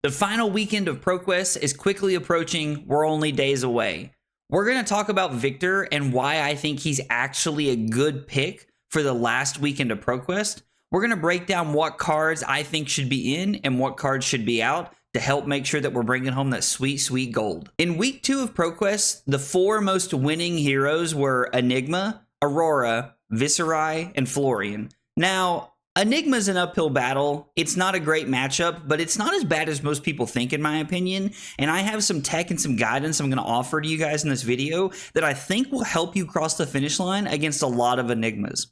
The final weekend of ProQuest is quickly approaching. We're only days away. We're going to talk about Victor and why I think he's actually a good pick for the last weekend of ProQuest. We're going to break down what cards I think should be in and what cards should be out to help make sure that we're bringing home that sweet, sweet gold. In week 2 of ProQuest, the 4 most winning heroes were Enigma, Aurora, Viserai, and Florian. Now, Enigma's an uphill battle. It's not a great matchup, but it's not as bad as most people think, in my opinion. And I have some tech and some guidance I'm going to offer to you guys in this video that I think will help you cross the finish line against a lot of Enigmas.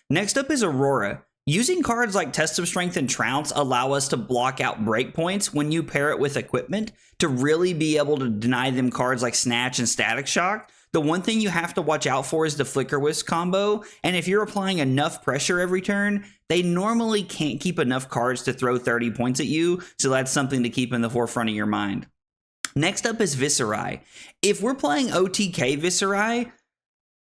Next up is Aurora. Using cards like Test of Strength and Trounce allow us to block out breakpoints when you pair it with equipment to really be able to deny them cards like Snatch and Static Shock. The one thing you have to watch out for is the Flicker Wisp combo, and if you're applying enough pressure every turn, they normally can't keep enough cards to throw 30 points at you, so that's something to keep in the forefront of your mind. Next up is Viserai. If we're playing OTK Viserai,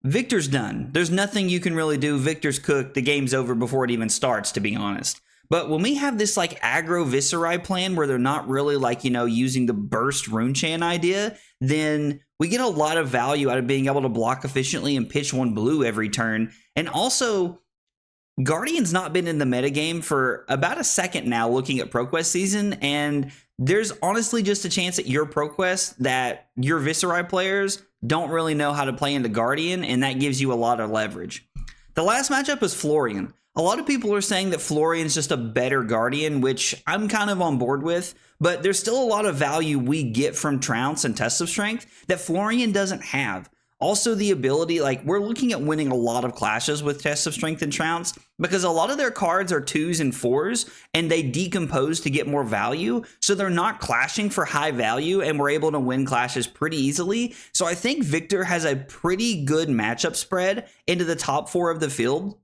Victor's done. There's nothing you can really do. Victor's cooked. The game's over before it even starts, to be honest. But when we have this like aggro Viserai plan where they're not really like, using the burst Runechan idea, then we get a lot of value out of being able to block efficiently and pitch 1 blue every turn. And also, Guardian's not been in the metagame for about a second now looking at ProQuest season, and there's honestly just a chance at your ProQuest that your Viserai players don't really know how to play into Guardian, and that gives you a lot of leverage. The last matchup is Florian. A lot of people are saying that Florian's just a better Guardian, which I'm kind of on board with, but there's still a lot of value we get from Trounce and Test of Strength that Florian doesn't have. Also, the ability, we're looking at winning a lot of clashes with Test of Strength and Trounce because a lot of their cards are 2s and 4s and they decompose to get more value. So they're not clashing for high value and we're able to win clashes pretty easily. So I think Victor has a pretty good matchup spread into the top 4 of the field.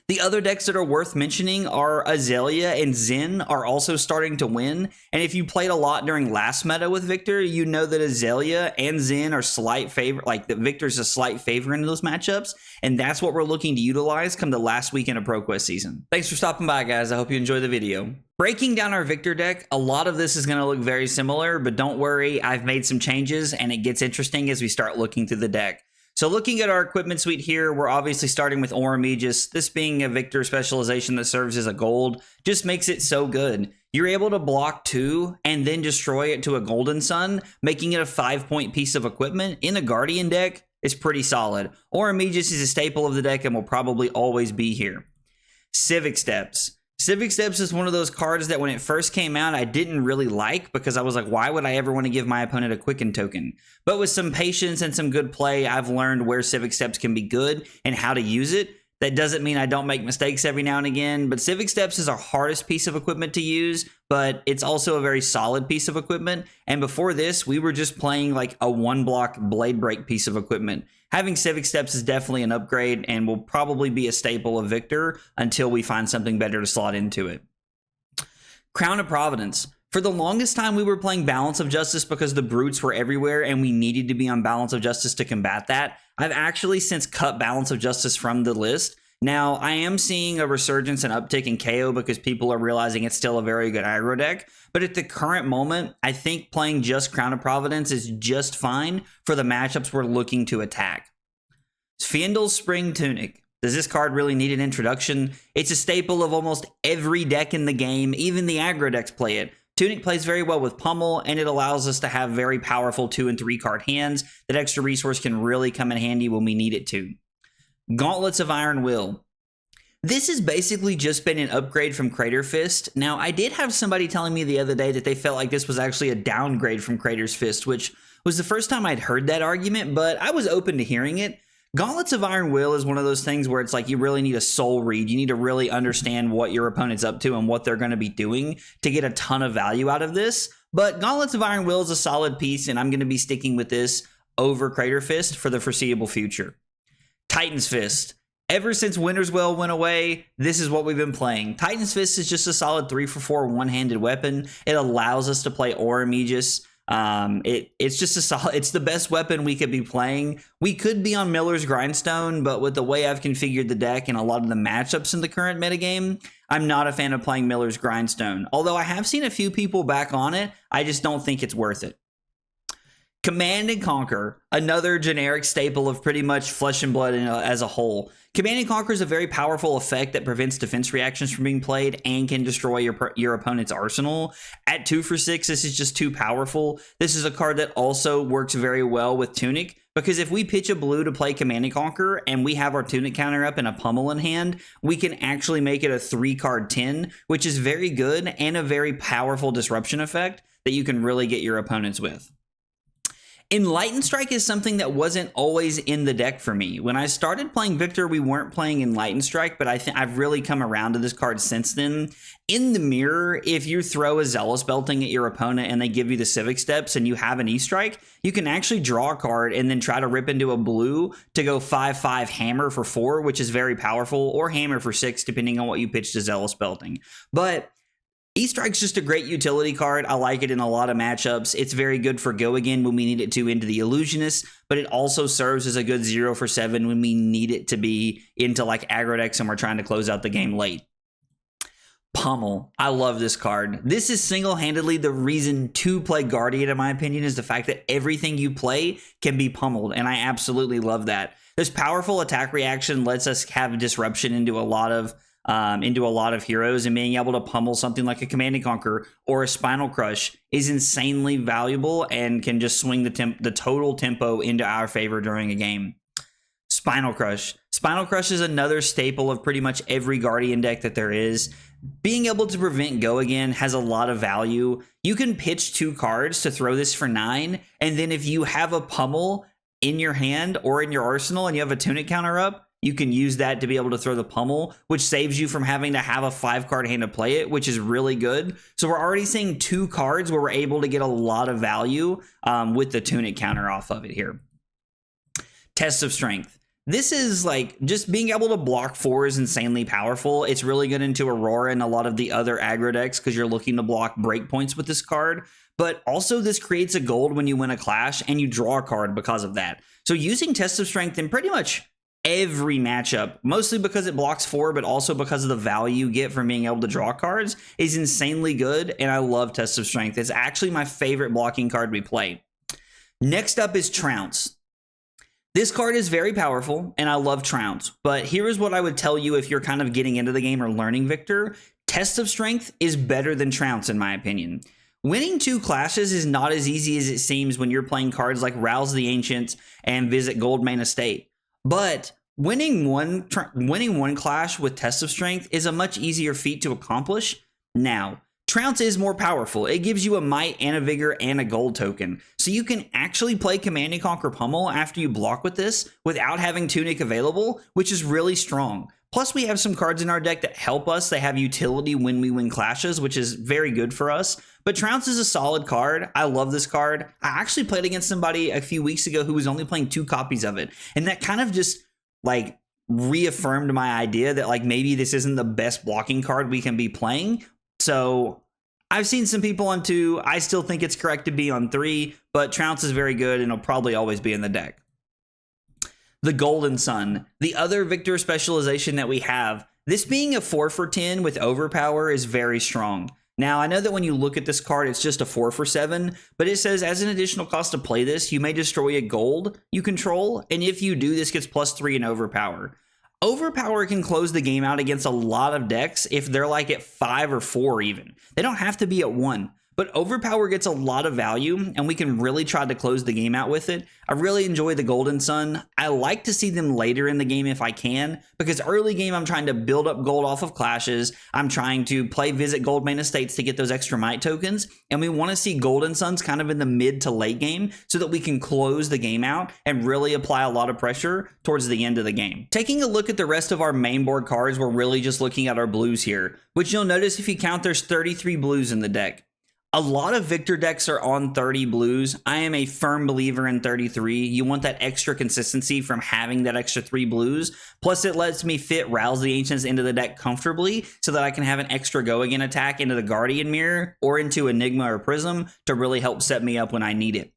The other decks that are worth mentioning are Azalea and Zen are also starting to win. And if you played a lot during last meta with Victor, you know that Azalea and Zen are slight favor, that Victor's a slight favor in those matchups. And that's what we're looking to utilize come the last weekend of ProQuest season. Thanks for stopping by, guys. I hope you enjoy the video. Breaking down our Victor deck, a lot of this is going to look very similar, but don't worry, I've made some changes and it gets interesting as we start looking through the deck. So looking at our equipment suite here, we're obviously starting with Aurora-Magus. This being a Victor specialization that serves as a gold just makes it so good. You're able to block 2 and then destroy it to a Golden Sun, making it a 5-point piece of equipment. In a Guardian deck, it's pretty solid. Aurora-Magus is a staple of the deck and will probably always be here. Civic Steps. Civic Steps is one of those cards that when it first came out, I didn't really like because I was like, why would I ever want to give my opponent a Quicken token? But with some patience and some good play, I've learned where Civic Steps can be good and how to use it. That doesn't mean I don't make mistakes every now and again, but Civic Steps is our hardest piece of equipment to use, but it's also a very solid piece of equipment. And before this, we were just playing like a 1-block Blade Break piece of equipment. Having Civic Steps is definitely an upgrade and will probably be a staple of Victor until we find something better to slot into it. Crown of Providence. For the longest time, we were playing Balance of Justice because the brutes were everywhere and we needed to be on Balance of Justice to combat that. I've actually since cut Balance of Justice from the list. Now, I am seeing a resurgence and uptick in KO because people are realizing it's still a very good aggro deck. But at the current moment, I think playing just Crown of Providence is just fine for the matchups we're looking to attack. Fiendl's Spring Tunic. Does this card really need an introduction? It's a staple of almost every deck in the game. Even the aggro decks play it. Tunic plays very well with Pummel, and it allows us to have very powerful 2- and 3-card hands. That extra resource can really come in handy when we need it to. Gauntlets of Iron Will. This has basically just been an upgrade from Crater Fist. Now, I did have somebody telling me the other day that they felt like this was actually a downgrade from Crater's Fist, which was the first time I'd heard that argument, but I was open to hearing it. Gauntlets of Iron Will is one of those things where it's like you really need a soul read. You need to really understand what your opponent's up to and what they're going to be doing to get a ton of value out of this. But Gauntlets of Iron Will is a solid piece, and I'm going to be sticking with this over Crater Fist for the foreseeable future. Titan's Fist. Ever since Winter's Well went away, this is what we've been playing. Titan's Fist is just a solid 3-for-4 one-handed weapon. It allows us to play Aurora-Magus. It's just a solid, it's the best weapon we could be playing. We could be on Miller's Grindstone, but with the way I've configured the deck and a lot of the matchups in the current metagame, I'm not a fan of playing Miller's Grindstone. Although I have seen a few people back on it, I just don't think it's worth it. Command and Conquer, another generic staple of pretty much Flesh and Blood as a whole. Command and Conquer is a very powerful effect that prevents defense reactions from being played and can destroy your opponent's arsenal. At 2 for 6, this is just too powerful. This is a card that also works very well with Tunic, because if we pitch a blue to play Command and Conquer and we have our Tunic counter up and a Pummel in hand, we can actually make it a 3-card 10, which is very good and a very powerful disruption effect that you can really get your opponents with. Enlightened Strike is something that wasn't always in the deck for me. When I started playing Victor, we weren't playing Enlightened Strike, but I've really come around to this card since then. In the mirror, if you throw a Zealous Belting at your opponent and they give you the Civic Steps and you have an E-Strike, you can actually draw a card and then try to rip into a blue to go 5/5 Hammer for 4, which is very powerful, or Hammer for 6, depending on what you pitch to Zealous Belting. But E-Strike's just a great utility card. I like it in a lot of matchups. It's very good for go again when we need it to into the Illusionist, but it also serves as a good 0 for 7 when we need it to be into like aggro decks and we're trying to close out the game late. Pummel. I love this card. This is single-handedly the reason to play Guardian, in my opinion, is the fact that everything you play can be pummeled, and I absolutely love that. This powerful attack reaction lets us have disruption into a lot of heroes, and being able to pummel something like a Command and Conquer or a Spinal Crush is insanely valuable and can just swing the total tempo into our favor during a game. Spinal Crush. Spinal Crush is another staple of pretty much every Guardian deck that there is. Being able to prevent go again has a lot of value. You can pitch 2 cards to throw this for 9, and then if you have a Pummel in your hand or in your arsenal and you have a Tunic counter up, you can use that to be able to throw the Pummel, which saves you from having to have a 5-card hand to play it, which is really good. So we're already seeing 2 cards where we're able to get a lot of value with the Tunic counter off of it here. Test of Strength. This is like just being able to block 4 is insanely powerful. It's really good into Aurora and a lot of the other aggro decks because you're looking to block breakpoints with this card. But also this creates a gold when you win a clash and you draw a card because of that. So using Test of Strength in pretty much every matchup, mostly because it blocks 4, but also because of the value you get from being able to draw cards, is insanely good, and I love Test of Strength. It's actually my favorite blocking card we play. Next up is Trounce. This card is very powerful, and I love Trounce, but here's what I would tell you if you're kind of getting into the game or learning Victor. Test of Strength is better than Trounce, in my opinion. Winning 2 clashes is not as easy as it seems when you're playing cards like Rouse the Ancients and visit Goldmane Estate. But winning one clash with Test of Strength is a much easier feat to accomplish. Now, Trounce is more powerful. It gives you a Might and a Vigor and a gold token. So you can actually play Command and Conquer Pummel after you block with this without having Tunic available, which is really strong. Plus, we have some cards in our deck that help us. They have utility when we win clashes, which is very good for us. But Trounce is a solid card. I love this card. I actually played against somebody a few weeks ago who was only playing 2 copies of it. And that kind of just like reaffirmed my idea that like maybe this isn't the best blocking card we can be playing. So I've seen some people on 2. I still think it's correct to be on 3, but Trounce is very good and it'll probably always be in the deck. The Golden Sun, the other Victor specialization that we have. This being a 4 for 10 with overpower is very strong. Now, I know that when you look at this card, it's just a 4 for 7, but it says as an additional cost to play this, you may destroy a gold you control, and if you do, this gets +3 in overpower. Overpower can close the game out against a lot of decks if they're like at 5 or 4 even. They don't have to be at 1. But Overpower gets a lot of value, and we can really try to close the game out with it. I really enjoy the Golden Sun. I like to see them later in the game if I can, because early game I'm trying to build up gold off of clashes. I'm trying to play Visit Goldmane Estates to get those extra Might tokens, and we want to see Golden Suns kind of in the mid to late game so that we can close the game out and really apply a lot of pressure towards the end of the game. Taking a look at the rest of our main board cards, we're really just looking at our blues here, which you'll notice if you count there's 33 blues in the deck. A lot of Victor decks are on 30 blues. I am a firm believer in 33. You want that extra consistency from having that extra 3 blues. Plus, it lets me fit Rouse the Ancients into the deck comfortably so that I can have an extra go again attack into the Guardian Mirror or into Enigma or Prism to really help set me up when I need it.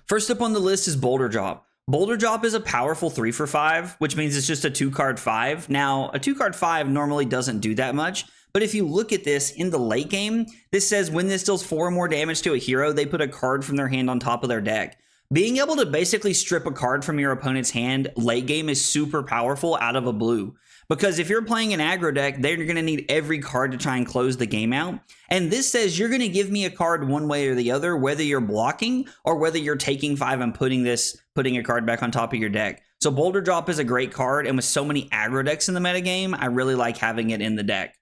First up on the list is Boulder Drop. Boulder Drop is a powerful 3 for 5, which means it's just a 2-card 5. Now, a 2-card 5 normally doesn't do that much, but if you look at this in the late game, this says when this deals 4 or more damage to a hero, they put a card from their hand on top of their deck. Being able to basically strip a card from your opponent's hand late game is super powerful out of a blue. Because if you're playing an aggro deck, they're going to need every card to try and close the game out. And this says you're going to give me a card one way or the other, whether you're blocking or whether you're taking 5 and putting a card back on top of your deck. So Boulder Drop is a great card, and with so many aggro decks in the metagame, I really like having it in the deck.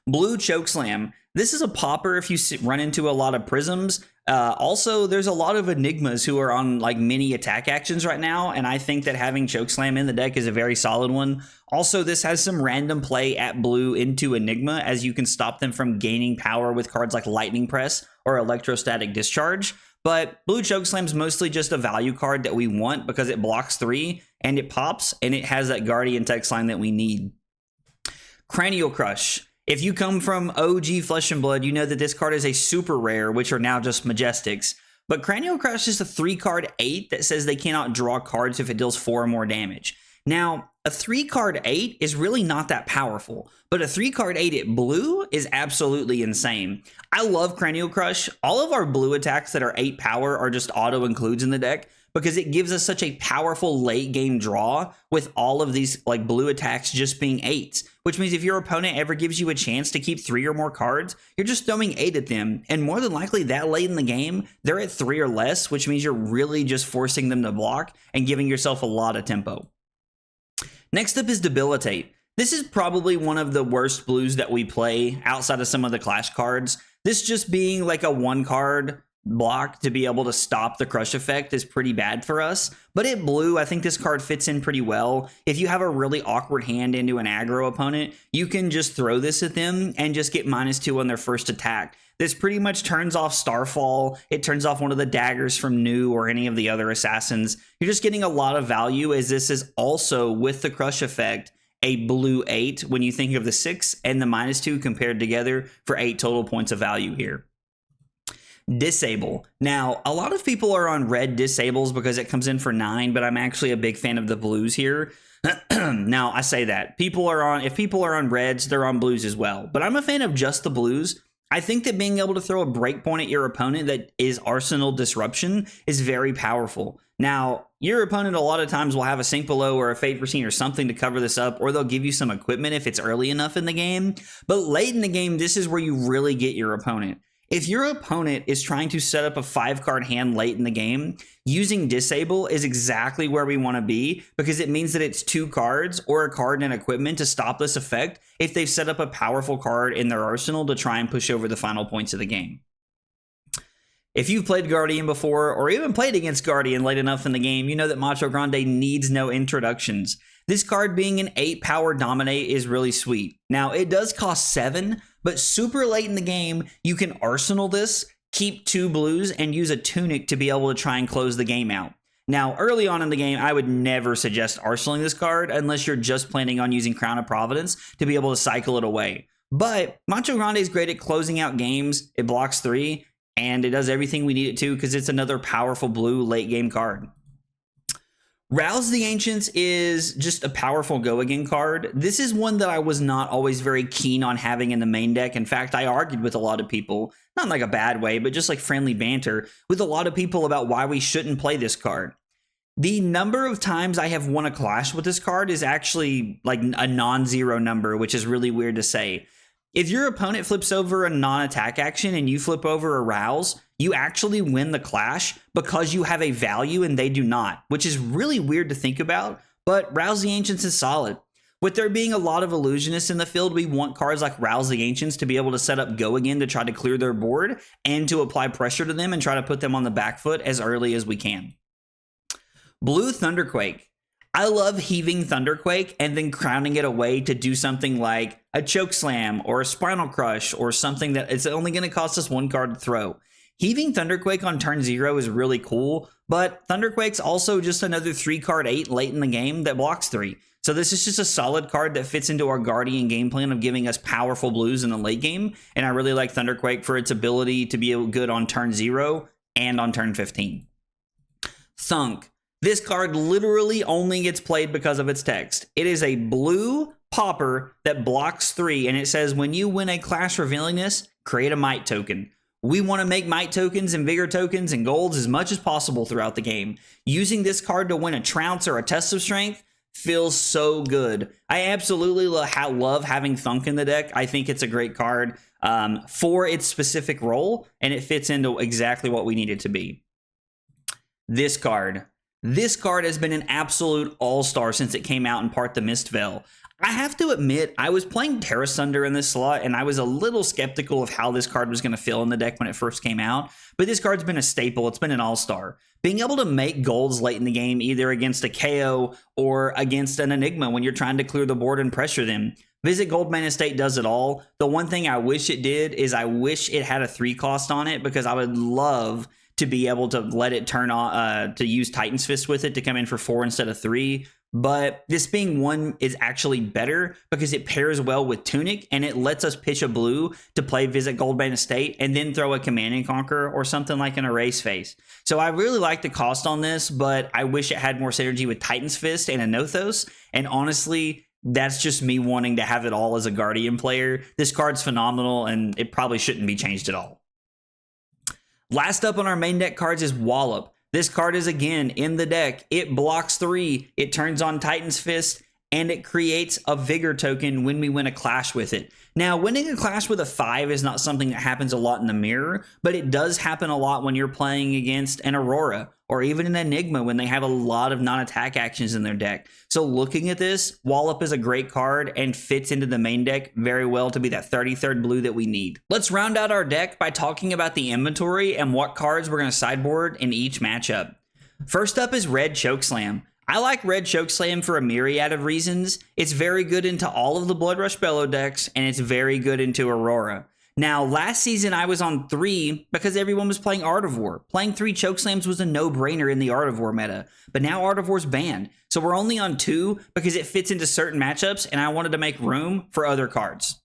Blue Chokeslam. This is a popper if you run into a lot of prisms. Also, there's a lot of enigmas who are on like mini attack actions right now, and I think that having Chokeslam in the deck is a very solid one. Also, this has some random play at blue into enigma, as you can stop them from gaining power with cards like Lightning Press or Electrostatic Discharge. But blue Chokeslam is mostly just a value card that we want because it blocks 3 and it pops and it has that Guardian text line that we need. Cranial Crush. If you come from OG Flesh and Blood, you know that this card is a super rare, which are now just Majestics. But Cranial Crush is a 3-card 8 that says they cannot draw cards if it deals 4 or more damage. Now, a 3-card 8 is really not that powerful, but a 3-card 8 at blue is absolutely insane. I love Cranial Crush. All of our blue attacks that are 8 power are just auto-includes in the deck, because it gives us such a powerful late game draw with all of these like blue attacks just being 8s, which means if your opponent ever gives you a chance to keep 3 or more cards, you're just throwing 8 at them, and more than likely that late in the game, they're at 3 or less, which means you're really just forcing them to block and giving yourself a lot of tempo. Next up is Debilitate. This is probably one of the worst blues that we play outside of some of the Clash cards. This just being like a 1-card block to be able to stop the crush effect is pretty bad for us. But at blue, I think this card fits in pretty well. If you have a really awkward hand into an aggro opponent, you can just throw this at them and just get -2 on their first attack. This pretty much turns off Starfall. It turns off one of the daggers from New or any of the other assassins. You're just getting a lot of value, as this is also, with the crush effect, a blue 8 when you think of the 6 and the -2 compared together for 8 total points of value here. Disable. Now, a lot of people are on red disables because it comes in for 9, but I'm actually a big fan of the blues here. Now, I say that. if people are on reds, they're on blues as well. But I'm a fan of just the blues. I think that being able to throw a breakpoint at your opponent that is Arsenal Disruption is very powerful. Now, your opponent a lot of times will have a Sink Below or a Fate Foreseen or something to cover this up, or they'll give you some equipment if it's early enough in the game. But late in the game, this is where you really get your opponent. If your opponent is trying to set up a 5-card hand late in the game, using Disable is exactly where we want to be, because it means that it's 2 cards or a card and equipment to stop this effect if they've set up a powerful card in their arsenal to try and push over the final points of the game. If you've played Guardian before, or even played against Guardian late enough in the game, you know that Macho Grande needs no introductions. This card being an 8-power Dominate is really sweet. Now, it does cost 7, but super late in the game, you can Arsenal this, keep 2 blues, and use a Tunic to be able to try and close the game out. Now, early on in the game, I would never suggest arsenaling this card unless you're just planning on using Crown of Providence to be able to cycle it away. But Macho Grande is great at closing out games. It blocks 3, and it does everything we need it to because it's another powerful blue late game card. Rouse the Ancients is just a powerful go-again card. This is one that I was not always very keen on having in the main deck. In fact, I argued with a lot of people, not in like a bad way, but just like friendly banter, with a lot of people about why we shouldn't play this card. The number of times I have won a clash with this card is actually like a non-zero number, which is really weird to say. If your opponent flips over a non-attack action and you flip over a Rouse, you actually win the clash because you have a value and they do not, which is really weird to think about, but Rouse the Ancients is solid. With there being a lot of illusionists in the field, we want cards like Rouse the Ancients to be able to set up Go Again to try to clear their board and to apply pressure to them and try to put them on the back foot as early as we can. Blue Thunderquake. I love heaving Thunderquake and then crowning it away to do something like a Chokeslam or a Spinal Crush or something that it's only going to cost us 1 card to throw. Heaving Thunderquake on turn 0 is really cool, but Thunderquake's also just another 3-card 8 late in the game that blocks 3. So this is just a solid card that fits into our Guardian game plan of giving us powerful blues in the late game, and I really like Thunderquake for its ability to be good on turn 0 and on turn 15. Thunk. This card literally only gets played because of its text. It is a blue popper that blocks 3, and it says when you win a Clash Revealing this, create a Might token. We want to make Might tokens and Vigor tokens and golds as much as possible throughout the game. Using this card to win a Trounce or a Test of Strength feels so good. I absolutely love having Thunk in the deck. I think it's a great card for its specific role, and it fits into exactly what we need it to be. This card has been an absolute all-star since it came out in part the Mistveil. I have to admit, I was playing Terra Sunder in this slot, and I was a little skeptical of how this card was going to feel in the deck when it first came out, but this card's been a staple. It's been an all-star. Being able to make golds late in the game, either against a KO or against an Enigma when you're trying to clear the board and pressure them. Visit Goldmane Estate does it all. The one thing I wish it did is I wish it had a 3 cost on it, because I would love to be able to let it turn on, to use Titan's Fist with it to come in for 4 instead of 3. But this being 1 is actually better because it pairs well with Tunic, and it lets us pitch a blue to play Visit Goldmane Estate and then throw a Command and Conquer or something like an Erase Face. So I really like the cost on this, but I wish it had more synergy with Titan's Fist and Anothos. And honestly, that's just me wanting to have it all as a Guardian player. This card's phenomenal, and it probably shouldn't be changed at all. Last up on our main deck cards is Wallop. This card is, again, in the deck. It blocks 3, it turns on Titan's Fist, and it creates a Vigor token when we win a Clash with it. Now, winning a Clash with a 5 is not something that happens a lot in the mirror, but it does happen a lot when you're playing against an Aurora or even an Enigma when they have a lot of non-attack actions in their deck. So looking at this, Wallop is a great card and fits into the main deck very well to be that 33rd blue that we need. Let's round out our deck by talking about the inventory and what cards we're going to sideboard in each matchup. First up is Red Chokeslam. I like Red Chokeslam for a myriad of reasons. It's very good into all of the Blood Rush Bellow decks, and it's very good into Aurora. Now, last season I was on 3 because everyone was playing Art of War. Playing 3 Chokeslams was a no-brainer in the Art of War meta, but now Art of War's banned. So we're only on 2 because it fits into certain matchups, and I wanted to make room for other cards.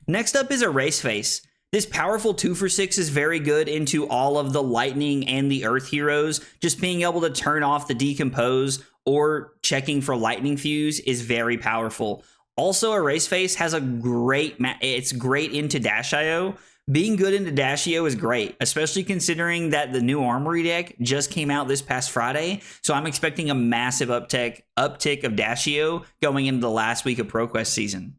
Next up is Erase Face. This powerful 2-for-6 is very good into all of the Lightning and the Earth heroes. Just being able to turn off the Decompose or checking for Lightning Fuse is very powerful. Also, Erase Face has it's great into Dash.io. Being good into Dash.io is great, especially considering that the new Armory deck just came out this past Friday. So I'm expecting a massive uptick of Dash.io going into the last week of ProQuest season.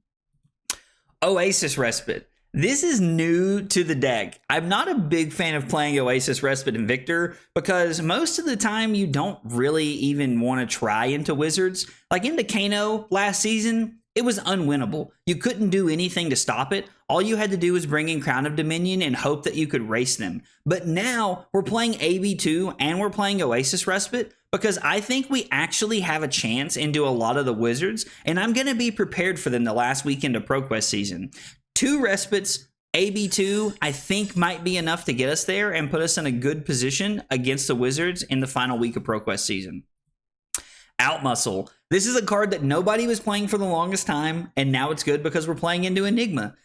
Oasis Respite. This is new to the deck. I'm not a big fan of playing Oasis Respite and Victor because most of the time you don't really even want to try into Wizards. Like into Kano last season, it was unwinnable. You couldn't do anything to stop it. All you had to do was bring in Crown of Dominion and hope that you could race them. But now we're playing AB2 and we're playing Oasis Respite because I think we actually have a chance into a lot of the Wizards, and I'm going to be prepared for them the last weekend of ProQuest season. 2 Respites, AB2, I think might be enough to get us there and put us in a good position against the Wizards in the final week of ProQuest season. Outmuscle. This is a card that nobody was playing for the longest time, and now it's good because we're playing into Enigma.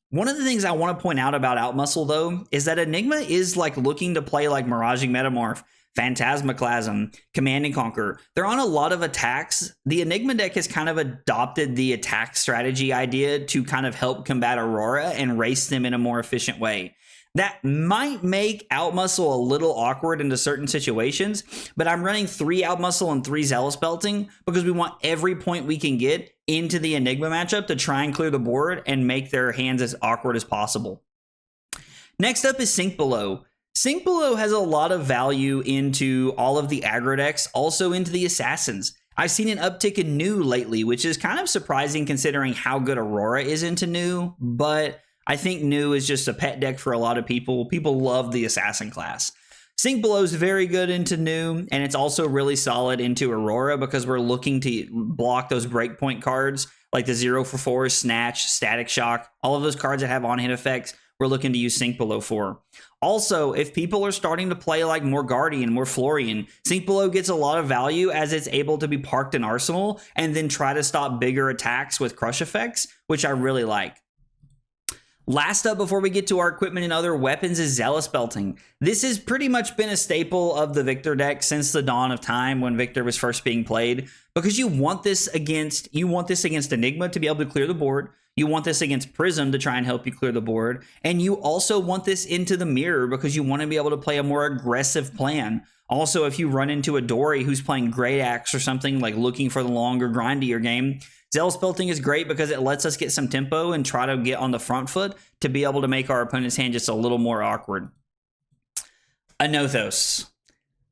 One of the things I want to point out about Outmuscle, though, is that Enigma is like looking to play like Miraging Metamorph, Phantasmaclasm, Command and Conquer. They're on a lot of attacks. The Enigma deck has kind of adopted the attack strategy idea to kind of help combat Aurora and race them in a more efficient way. That might make Outmuscle a little awkward into certain situations, but I'm running 3 Outmuscle and 3 Zealous Belting because we want every point we can get into the Enigma matchup to try and clear the board and make their hands as awkward as possible. Next up is Sink Below. Sink Below has a lot of value into all of the aggro decks, also into the Assassins. I've seen an uptick in New lately, which is kind of surprising considering how good Aurora is into New, but I think New is just a pet deck for a lot of people. People love the Assassin class. Sink Below is very good into new, and it's also really solid into Aurora because we're looking to block those breakpoint cards like the 0 for 4, Snatch, Static Shock, all of those cards that have on-hit effects. We're looking to use Sink Below for. Also, if people are starting to play like more Guardian, more Florian, Sink Below gets a lot of value as it's able to be parked in Arsenal and then try to stop bigger attacks with crush effects, which I really like. Last up before we get to our equipment and other weapons is Zealous Belting. This has pretty much been a staple of the Victor deck since the dawn of time when Victor was first being played, because you want this against Enigma to be able to clear the board. You want this against Prism to try and help you clear the board, and you also want this into the mirror because you want to be able to play a more aggressive plan. Also, if you run into a Dory who's playing Great Axe or something, like looking for the longer, grindier game, Zealous Belting is great because it lets us get some tempo and try to get on the front foot to be able to make our opponent's hand just a little more awkward. Anothos.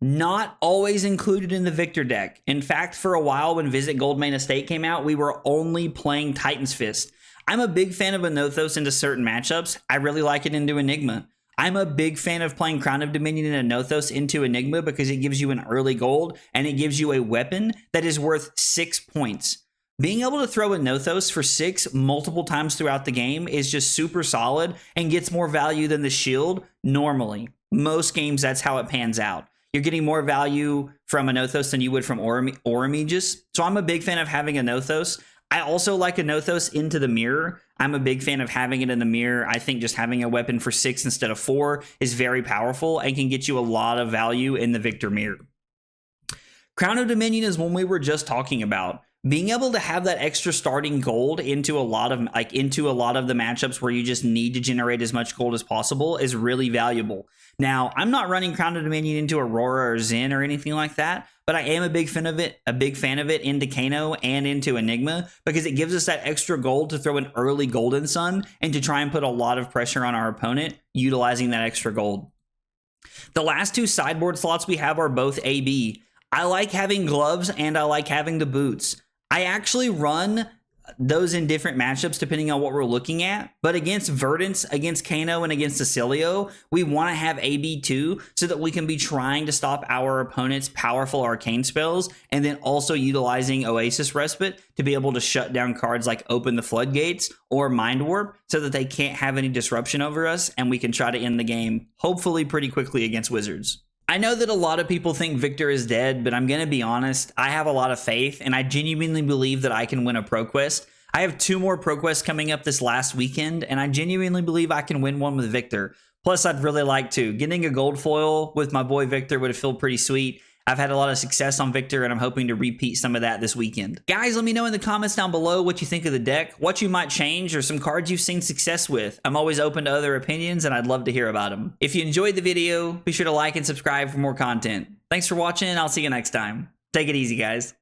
Not always included in the Victor deck. In fact, for a while when Visit Goldmane Estate came out, we were only playing Titan's Fist. I'm a big fan of Anothos into certain matchups. I really like it into Enigma. I'm a big fan of playing Crown of Dominion and Anothos into Enigma because it gives you an early gold and it gives you a weapon that is worth 6 points. Being able to throw Anothos for 6 multiple times throughout the game is just super solid and gets more value than the shield normally. Most games, that's how it pans out. You're getting more value from Anothos than you would from Aurameges. So I'm a big fan of having Anothos. I also like Anothos into the mirror. I'm a big fan of having it in the mirror. I think just having a weapon for 6 instead of 4 is very powerful and can get you a lot of value in the Victor mirror. Crown of Dominion is one we were just talking about. Being able to have that extra starting gold into a lot of the matchups where you just need to generate as much gold as possible is really valuable. Now, I'm not running Crown of Dominion into Aurora or Zen or anything like that, but I am a big fan of it into Kano and into Enigma because it gives us that extra gold to throw an early Golden Sun and to try and put a lot of pressure on our opponent utilizing that extra gold. The last 2 sideboard slots we have are both AB. I like having gloves and I like having the boots. I actually run those in different matchups depending on what we're looking at, but against Verdance, against Kano, and against Cecilio, we want to have AB2 so that we can be trying to stop our opponent's powerful arcane spells and then also utilizing Oasis Respite to be able to shut down cards like Open the Floodgates or Mind Warp so that they can't have any disruption over us and we can try to end the game hopefully pretty quickly against Wizards. I know that a lot of people think Victor is dead, but I'm going to be honest, I have a lot of faith, and I genuinely believe that I can win a ProQuest. I have 2 more ProQuests coming up this last weekend, and I genuinely believe I can win one with Victor. Plus, I'd really like to. Getting a gold foil with my boy Victor would feel pretty sweet. I've had a lot of success on Victor, and I'm hoping to repeat some of that this weekend. Guys, let me know in the comments down below what you think of the deck, what you might change, or some cards you've seen success with. I'm always open to other opinions, and I'd love to hear about them. If you enjoyed the video, be sure to like and subscribe for more content. Thanks for watching, and I'll see you next time. Take it easy, guys.